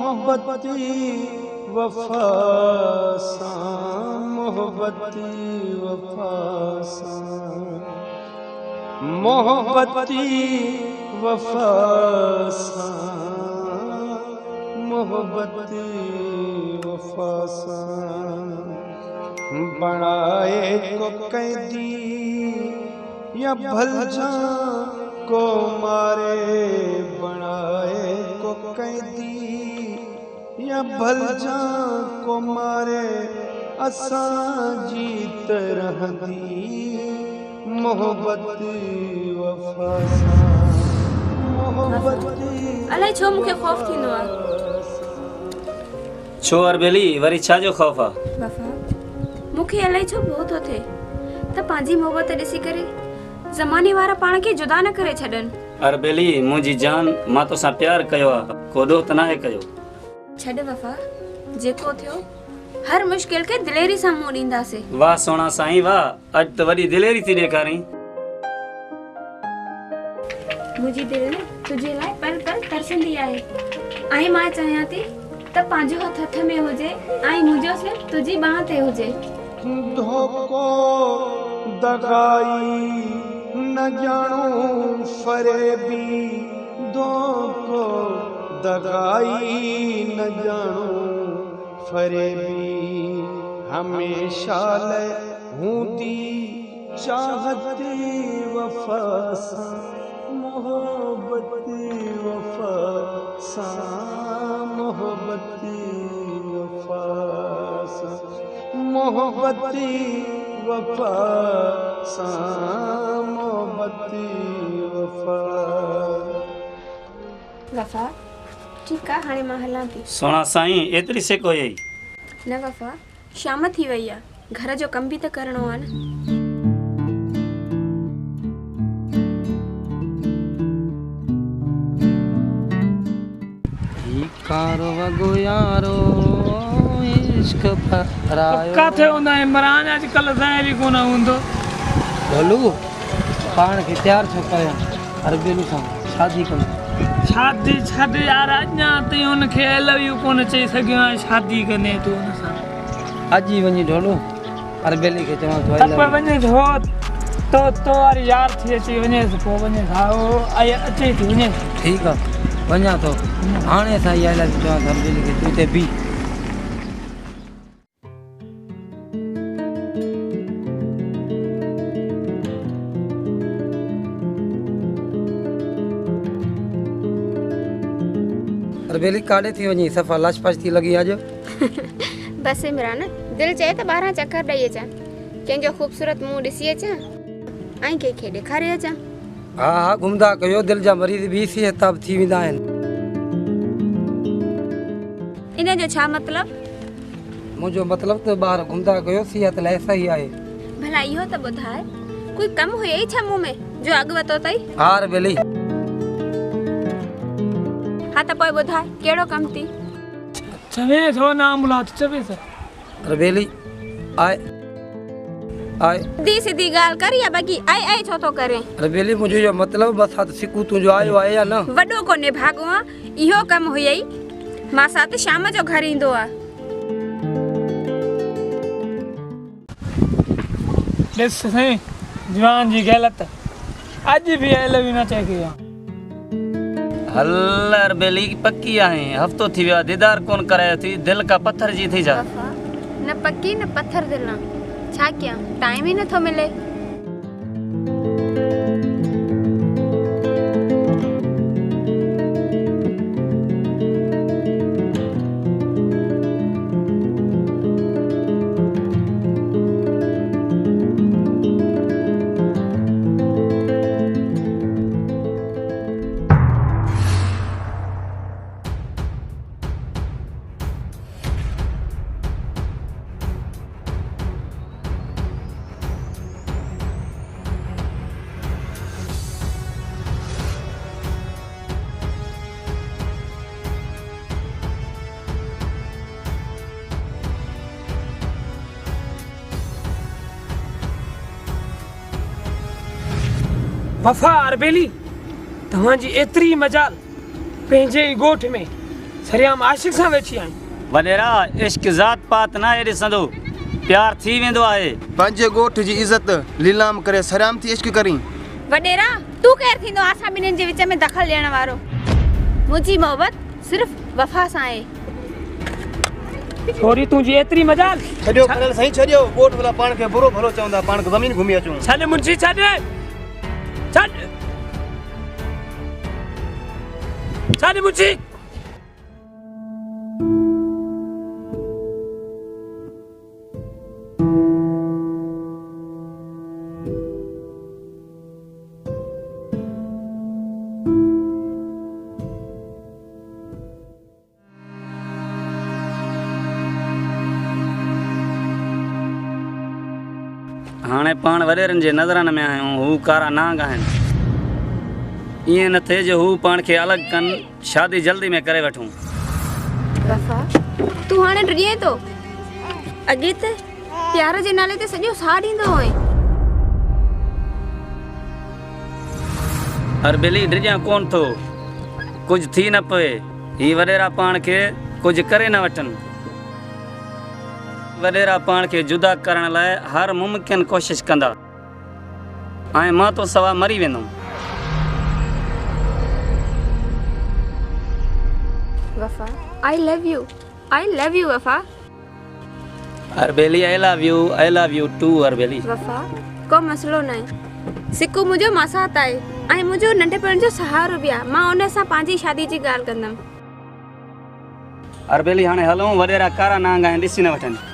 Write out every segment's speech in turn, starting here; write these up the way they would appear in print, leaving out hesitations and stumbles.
मोहब्बती वफा सां मोहब्बती वफा सां मोहब्बती वफा सां मोहब्बती वफा सां बणाए को कैदी या भलजा को मारे बनाए को कैदी या भलजा को मारे असां जीत रहंदी मोहब्बती वफा सां मोहब्बती अलाए छो मूंखे ख़ौफ़ थींदो आहे। छो अरबेली वरी छा जो ख़ौफ़ आहे? वफ़ा मूंखे अलाए छो भउ थो थिए त पंहिंजी मोहबत ॾिसी करे ज़माने वारा पाण खे जुदा न करे छॾनि। अरबेली मुंहिंजी जान मां तोसां प्यार कयो आहे, को ॾोह त नाहे कयो। छॾ वफ़ा, जेको थियो हर मुश्किल खे दिलेरी सां मुंहुं ॾींदासीं। वाह सोना साईं वाह, अॼु त वॾी दिलेरी थी ॾेखारीं। मुंहिंजी दिलि न तुंहिंजे लाइ पल पल तरसंदी आहे ऐं मां चाहियां थी त पंहिंजो हथ में हुजे ऐं मुंहिंजो सिर तुंहिंजी बांह ते हुजे। धोखो दगाई न ॼाणो फरेबी धोखो दगाई न ॼाणो फरेबी हमेशा लाइ हूंदी चाहती वफा सां मोहब्बती वफा सां मोहब्बती वफा सां मोहब्बती वफा सां मोहब्बती वफा। वफ़ा ठीकु आहे, हाणे मां हलां थी। सोना साईं एतिरी सेको यई न वफ़ा, शाम थी वई आहे, घर जो कम बि त करणो आहे न। कारो वगो यारो इश्क परायो काथे होंदा इमरान अॼुकल्ह ज़ाहिर ई कोन हूंदो। ढोलू पाण खे तयार छो कया अरबेलू सां शादी कंदा। शादी छॾ यार, अञा ताईं हुनखे आई लव यू कोन चई सघियो आहे, शादी कंदे तूं हुन सां। अॼु ई वञी ढोलू अरबेली खे चवां थो त वञे थो तो वारी यार थी अची वञे पोइ वञे हा अचे थी वञे। ठीकु आहे वञा थो हाणे असां इहा लाइ चवां थो अरबेली खे तूं हिते बीह। अरबेली काॾे थी वञी, सफ़ा लाशपाश थी लॻी अॼु। बस इमरान, दिलि चए त 12 चकर ॾेई अचां, कंहिंजो ख़ूबसूरत मुंहुं ॾिसी अचां ऐं कंहिंखे ॾेखारे अचां। हा हा घुमंदा कयो, दिलि जा मरीज़ बि सिहताब थी वेंदा आहिनि। इन जो छा मतिलबु? मुंहिंजो मतिलबु त ॿार घुमंदा कयो, सिहत लाइ सही आहे। भला इहो त ॿुधाए, कोई कमु हुयई छा मुंहुं में जो अॻु वरितो अथई? हा अरबेली हा त पोइ ॿुधाए कहिड़ो कमु थी? चवे थो नाम मुलात चवे थो। अरबेली आए आए दी सिधी ॻाल्हि कर या बाक़ी आई आई छो थो करे? अरबेली मुंहिंजो जो मतिलबु बसि हाथ सिकू तुंहिंजो आयो आहे या न? वॾो कोन्हे भाॻो आहे, इहो कमु हुयई मां साथ शाम जो घर ईंदो आहे। ॾिस साईं जवान जी ग़लति अॼु बि आई लव यू न चई कयो। हल अरबेली पक्की आहे, हफ़्तो थी वियो आहे दीदार कोन करायो थी, दिलि का पत्थर जी थी जा। न पक्की न पत्थर दिल ना, छा कयां टाइम ही नथो मिले। वफ़ा अरबेली तव्हांजी एतिरी मजाल पंहिंजे ई ॻोठ में सरियाम आशिक सां वेठी आहीं। वॾेरा इश्क ज़ात पात ना आहे ॾिसंदो, प्यार थी वेंदो आहे। पंहिंजे ॻोठ जी इज़त लीलाम करे सरियाम थी इश्क करी। वॾेरा तू केरु थींदो असां ॿिन्हिनि जे विच में दख़ल ॾियण वारो? मुंहिंजी मोहबत सिर्फ़ वफ़ा सां आहे। छोरी तुंहिंजी एतिरी मजाल। छॾियो करेल साईं छॾियो, ॻोठ वाला पाण खे बुरो भलो चवंदा, पाण खे ज़मीन घुमी अचूं। छॾ मुंशी छॾ छॾ छॾ मुंशी। हाणे पाण वॾेरनि जे नज़रनि में आहियूं, हू कारा नांग आहिनि। ईअं न थिए जो हू पाण खे अलॻि कनि, शादी जल्दी में करे वठूं। वफ़ा तू हाणे डिॼे थो? अॻे त प्यार जे नाले ते सॼो साह ॾींदो हुएं। अरबेली डिॼा कोन थो, कुझु थी न पए। ही वॾेरा पाण खे कुझु करे न वठनि। वॾेरा पाण खे जुदा करण लाइ हर मुमकिन कोशिश कंदा, ऐं मां तो सवा मरी वेंदुमि। Wafa I love you Wafa. Arbeli I love you too Arbeli. Wafa को मसलो न आहे, सिकू मुंहिंजो मासात आहे ऐं मुंहिंजो नंढपण जो सहारो बि आहे। मां उन सां पंहिंजी शादी जी ॻाल्हि कंदमि। अरबेली हाणे हलूं, वॾेरा कारा नांग आहिनि, ॾिसी न वठनि।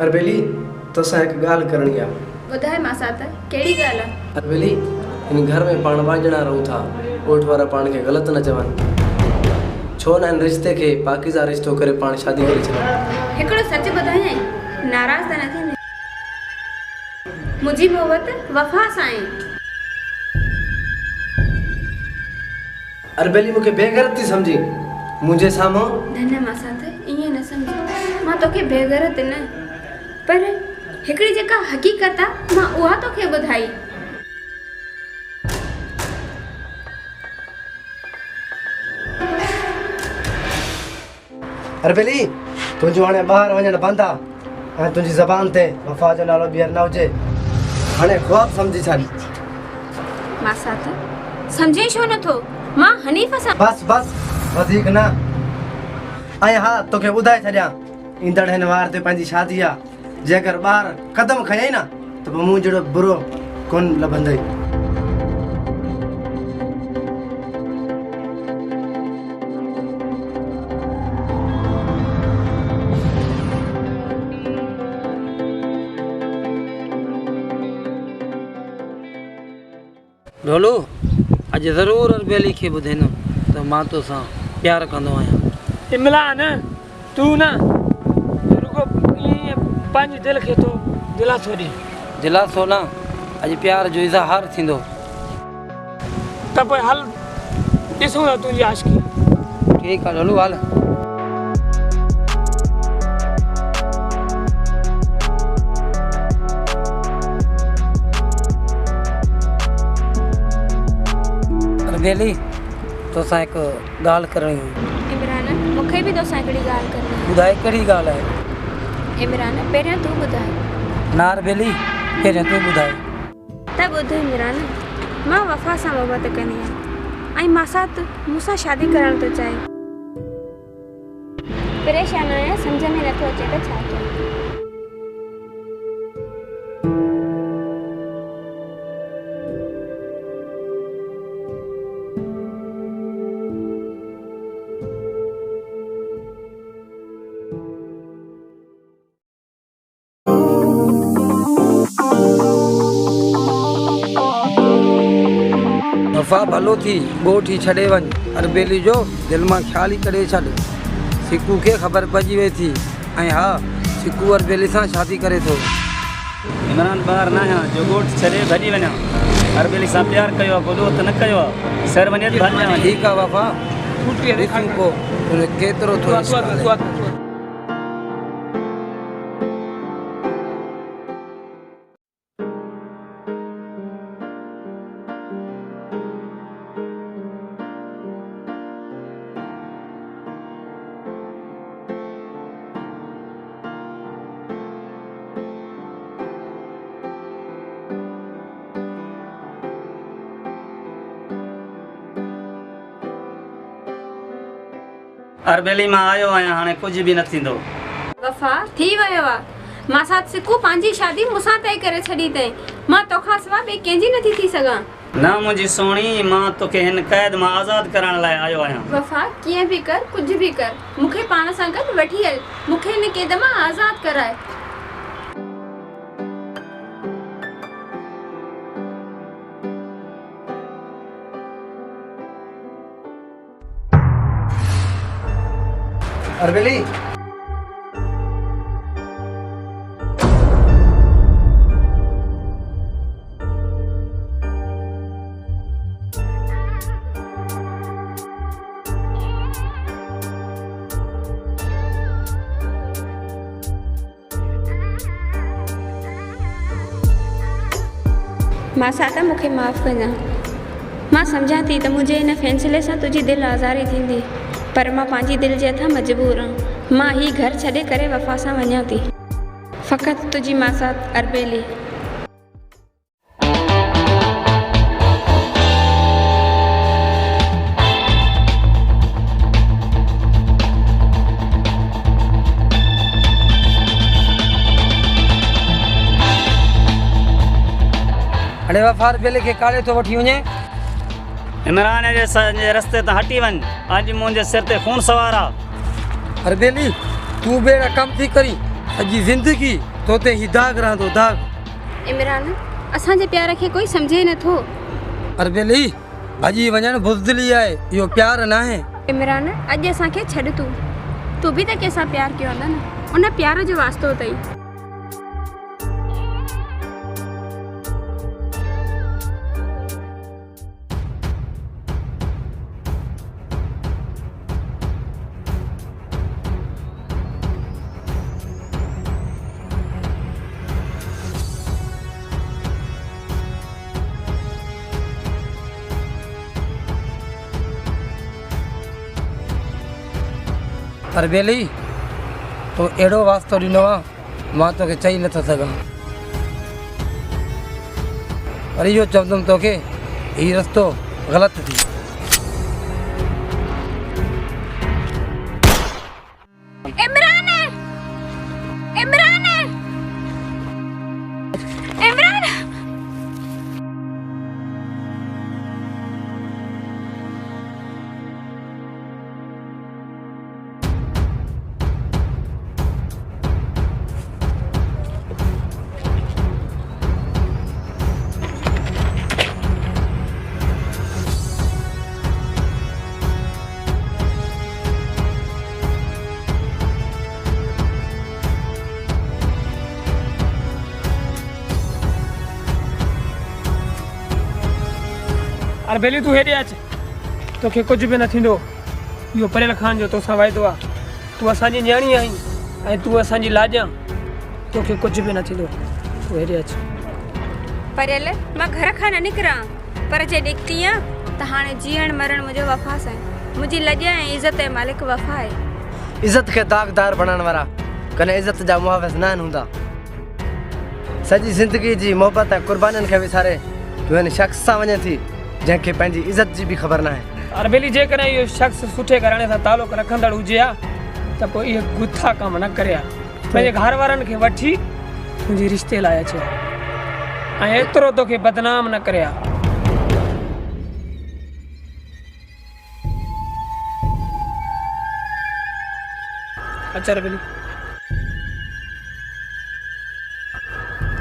अरबेली तोसां हिकु ॻाल्हि करणी आहे। ॿुधाए मासात, कहिड़ी ॻाल्हि आहे? अरबेली हिन घर में पाण 5 ॼणा रहूं था, ॻोठ वारा पाण खे ग़लति न चवनि। छो न हिन रिश्ते खे पाकीज़ा रिश्तो करे पाण शादी करे छॾूं। हिकिड़ो सच ॿुधायां, नाराज़ त न थींदे? मुंहिंजी मोहबत वफ़ा सां आहे। अरबेली मूंखे बेग़ैरत थी सम्झी मुंहिंजे साम्हूं। न मासात, ईअं न सम्झ। मां तोखे बेग़ैरत न, पर हिकिड़ी जेका हक़ीक़त आहे मां उहा तोखे ॿुधाई। अरबेली तुंहिंजो हाणे ॿाहिरि वञणु बंदि आहे ऐं तुंहिंजी ज़बान ते वफ़ा जो नालो ॿीहर न हुजे। हाणे ख़्वाब सम्झी छॾ। मासात सम्झे छो नथो? मां हनीफ़ सां बस वधीक न। ऐं हा तोखे ॿुधाए छॾियां, ईंदड़ हिन वार ते पंहिंजी शादी आहे। जेकर ॿार क़दम खयई न त पोइ मूं जहिड़ो बुरो कोन लभंदई। ढोलू अॼु ज़रूरु अरबेली खे ॿुधाईंदुमि त मां तोसां प्यार कंदो आहियां। इमरान तू न रुगो ईअं पंहिंजे दिलि खे तो दिलासो ॾे। दिलासो न, अॼु प्यार जो इज़हार थींदो। त पोइ हल ॾिसूं था तुंहिंजी आशिकी। ठीकु आहे ढोलू हल। अरबेली तोसां हिकु ॻाल्हि करणी हुई। इमरान मूंखे बि तोसां हिकिड़ी ॻाल्हि करणी आहे। ॿुधाए कहिड़ी ॻाल्हि आहे? इमरान पहिरियों तूं ॿुधाए। न अरबेली पहिरियों तूं ॿुधाए। त ॿुध इमरान, मां वफ़ा सां मोहबत कंदी आहियां ऐं मासात मूंसां शादी करणु थो चाहे। परेशान आहियां, सम्झ में नथो अचे त छा कयां। वफ़ा भलो थी ॻोठ ई छॾे वञ। अरबेली जो दिलि मां ख़्यालु ई कढे छॾ। सिकू खे ख़बर पइजी वई थी ऐं हा सिकू अरबेली सां शादी करे थो। इमरान ॿार न आहियां जो ॻोठ छॾे भॼी वञा। अरबेली सां प्यार कयो आहे, बोलो त न कयो आहे। सर वञे त भॼी वञा। ठीक है वफा ॾिसूं को उन केतिरो थो इश्क़ आहे। अरबेली मां आयो आहियां, हाणे कुझु बि न थींदो। वफ़ा थी वियो आहे। मां साथ सिकू पंहिंजी शादी मूंसां तय करे छॾी अथई। मां तोखां सवाइ ॿिए कंहिंजी नथी थी सघां। न मुंहिंजी सोणी, मां तोखे हिन क़ैद मां आज़ादु करण लाइ आयो आहियां। वफ़ा कीअं बि कर, कुझु बि कर, मूंखे पाण सां गॾु वठी हल। मूंखे हिन क़ैद मां आज़ादु कराए। अरबेली मासा त मूंखे माफ़ कजां। मां सम्झां थी त मुंहिंजे हिन फ़ैसिले सां तुंहिंजी दिलि आज़ारी थींदी, पर मां पंहिंजी दिलि जे हथां मजबूर आहियां। मां ही घर छॾे करे वफ़ा सां वञां थी। फ़क़ति तुंहिंजी मासात अरबेली। हाणे वफा अरबेली खे काॾे थो वठी वञे? इमरान जे रस्ते तां हटी वञ। अॼु मुंहिंजे सिर ते खून सवार आहे। अरबेली तूं बेड़ा कम थी करी, सॼी ज़िंदगी तो ते ही दाग रहंदो, दाग। इमरान असांजे प्यार खे कोई सम्झे नथो। अरबेली भॼी वञणु बुज़दिली आहे, इहो प्यार न आहे। इमरान अॼु असांखे छॾ। तूं बि त कंहिंसां प्यार कयो आहे न, उन प्यार जो वास्तो अथई। अरबेली तो अहिड़ो वास्तो ॾिनो आहे, मां तोखे चई नथो सघां। पर इहो चवंदुमि तोखे, हीउ रस्तो ग़लति थी। इमरान इमरान इमरान अरबेली तूं हेॾे अच, तोखे कुझु बि न थींदो। इहो परेल ख़ान जो तोसां वाइदो आहे। तूं असांजी न्याणी आहीं ऐं तूं असांजी लाॼ आहीं। तोखे कुझु बि न थींदो। तूं हेॾे अच। परेल मां घर खां न निकिरां, पर जे निकिती आहियां त हाणे जीअण मरण मुंहिंजो वफ़ा सां आहे। मुंहिंजी लॼ ऐं इज़त ऐं मालिक वफ़ा आहे। इज़त खे दागदार बणाइण वारा कॾहिं इज़त जा मुहाफ़िज़ न आहिनि हूंदा। सॼी ज़िंदगी जी मोहबत ऐं क़ुर्बानीनि खे विसारे तूं हिन शख़्स सां वञे थी जंहिंखे पंहिंजी इज़त जी बि ख़बर न आहे। अरबेली जेकॾहिं इहो शख़्स सुठे घराणे सां तालुक़ रखंदड़ हुजे हा त पोइ इहे गुथा कम न करे हा। पंहिंजे घर वारनि खे वठी तुंहिंजे रिश्ते लाइ अचे ऐं एतिरो तोखे बदनाम न करे हा। अच्छा अरबेली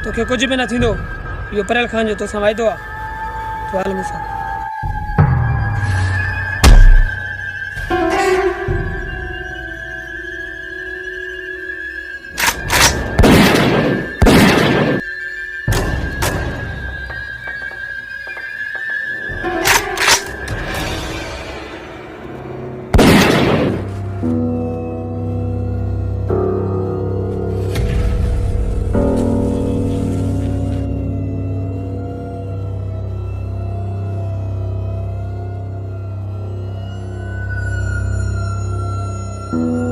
तोखे कुझु बि न थींदो। इहो परेल ख़ान जो तोसां वाइदो आहे। तूं हल मूंसां। थे।